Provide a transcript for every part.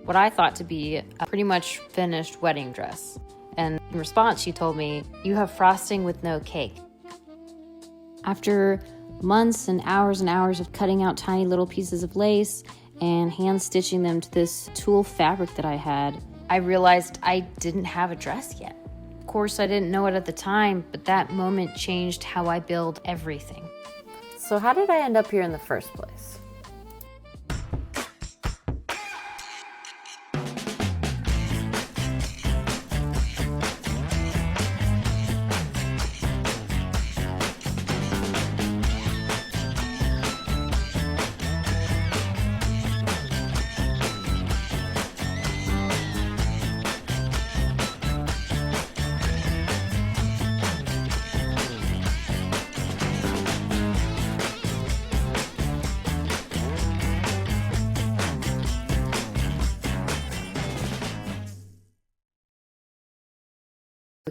what I thought to be a pretty much finished wedding dress. And in response, she told me, "You have frosting with no cake." After months and hours of cutting out tiny little pieces of lace and hand stitching them to this tulle fabric that I had, I realized I didn't have a dress yet. Of course, I didn't know it at the time, but that moment changed how I build everything. So how did I end up here in the first place?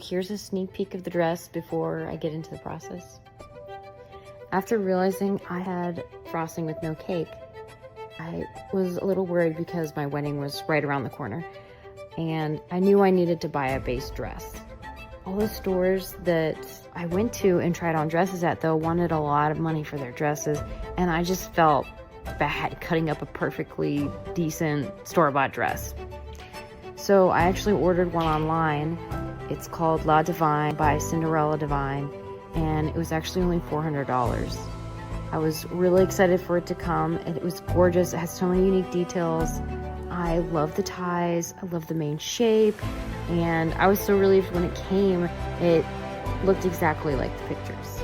Here's a sneak peek of the dress before I get into the process. After realizing I had frosting with no cake, I was a little worried because my wedding was right around the corner, and I knew I needed to buy a base dress. All the stores that I went to and tried on dresses at, though, wanted a lot of money for their dresses, and I just felt bad cutting up a perfectly decent store-bought dress. So I actually ordered one online. It's called La Divine by Cinderella Divine, and it was actually only $400. I was really excited for it to come, and it was gorgeous. It has so many unique details. I love the ties, I love the main shape, and I was so relieved when it came. It looked exactly like the pictures.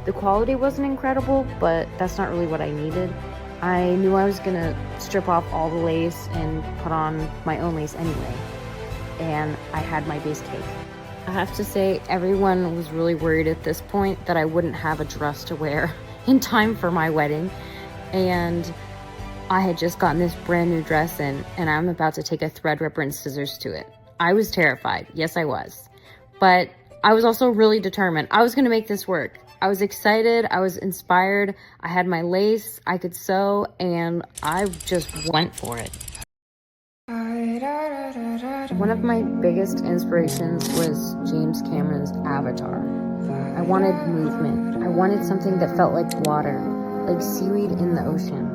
The quality wasn't incredible, but that's not really what I needed. I knew I was gonna strip off all the lace and put on my own lace anyway, and I had my base cake. I have to say, everyone was really worried at this point that I wouldn't have a dress to wear in time for my wedding, and I had just gotten this brand new dress in, and I'm about to take a threadripper and scissors to it. I was terrified. Yes, I was. But I was also really determined. I was gonna make this work. I was excited, I was inspired, I had my lace, I could sew, and I just went for it. One of my biggest inspirations was James Cameron's Avatar. I wanted movement. I wanted something that felt like water, like seaweed in the ocean.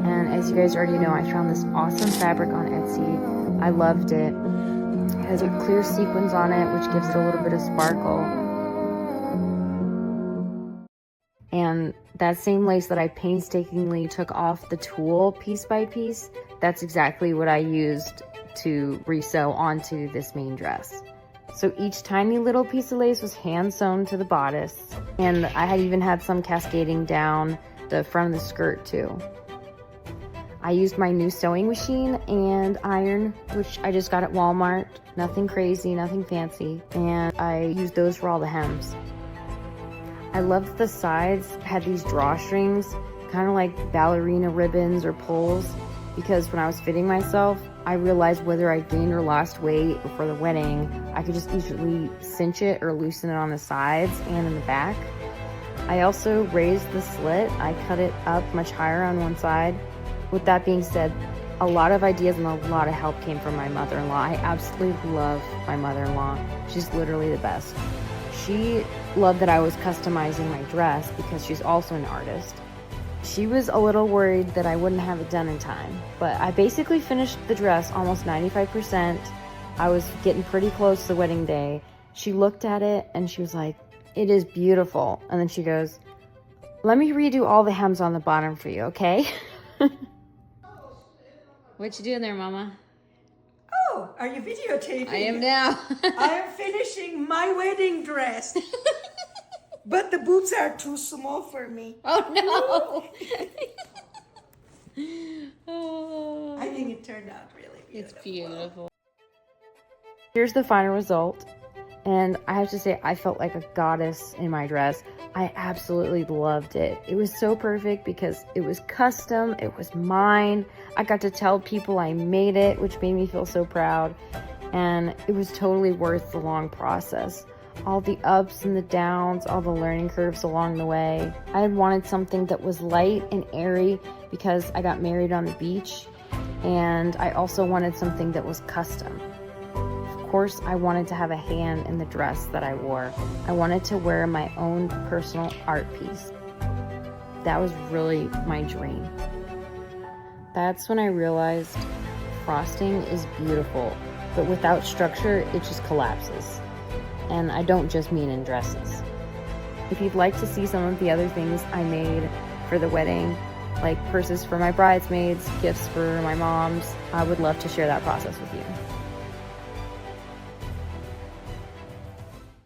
And as you guys already know, I found this awesome fabric on Etsy. I loved it. It has clear sequins on it, which gives it a little bit of sparkle. And that same lace that I painstakingly took off the tulle piece by piece, that's exactly what I used to resew onto this main dress. So each tiny little piece of lace was hand sewn to the bodice, and I had even had some cascading down the front of the skirt too. I used my new sewing machine and iron, which I just got at Walmart. Nothing crazy, nothing fancy, and I used those for all the hems. I loved the sides had these drawstrings, kind of like ballerina ribbons or pulls, because when I was fitting myself, I realized whether I gained or lost weight for the wedding, I could just easily cinch it or loosen it on the sides and in the back. I also raised the slit. I cut it up much higher on one side. With that being said, a lot of ideas and a lot of help came from my mother-in-law. I absolutely love my mother-in-law. She's literally the best. She loved that I was customizing my dress because she's also an artist. She was a little worried that I wouldn't have it done in time, but I basically finished the dress almost 95%. I was getting pretty close to the wedding day. She looked at it and she was like, "It is beautiful." And then she goes, "Let me redo all the hems on the bottom for you, okay?" What you doing there, Mama? Oh, are you videotaping? I am now. I am finishing my wedding dress. But the boobs are too small for me. Oh, no. Oh. I think it turned out really beautiful. It's beautiful. Here's the final result. And I have to say, I felt like a goddess in my dress. I absolutely loved it. It was so perfect because it was custom, it was mine. I got to tell people I made it, which made me feel so proud. And it was totally worth the long process. All the ups and the downs, all the learning curves along the way. I had wanted something that was light and airy because I got married on the beach. And I also wanted something that was custom. Of course, I wanted to have a hand in the dress that I wore. I wanted to wear my own personal art piece. That was really my dream. That's when I realized frosting is beautiful, but without structure, it just collapses. And I don't just mean in dresses. If you'd like to see some of the other things I made for the wedding, like purses for my bridesmaids, gifts for my moms, I would love to share that process with you.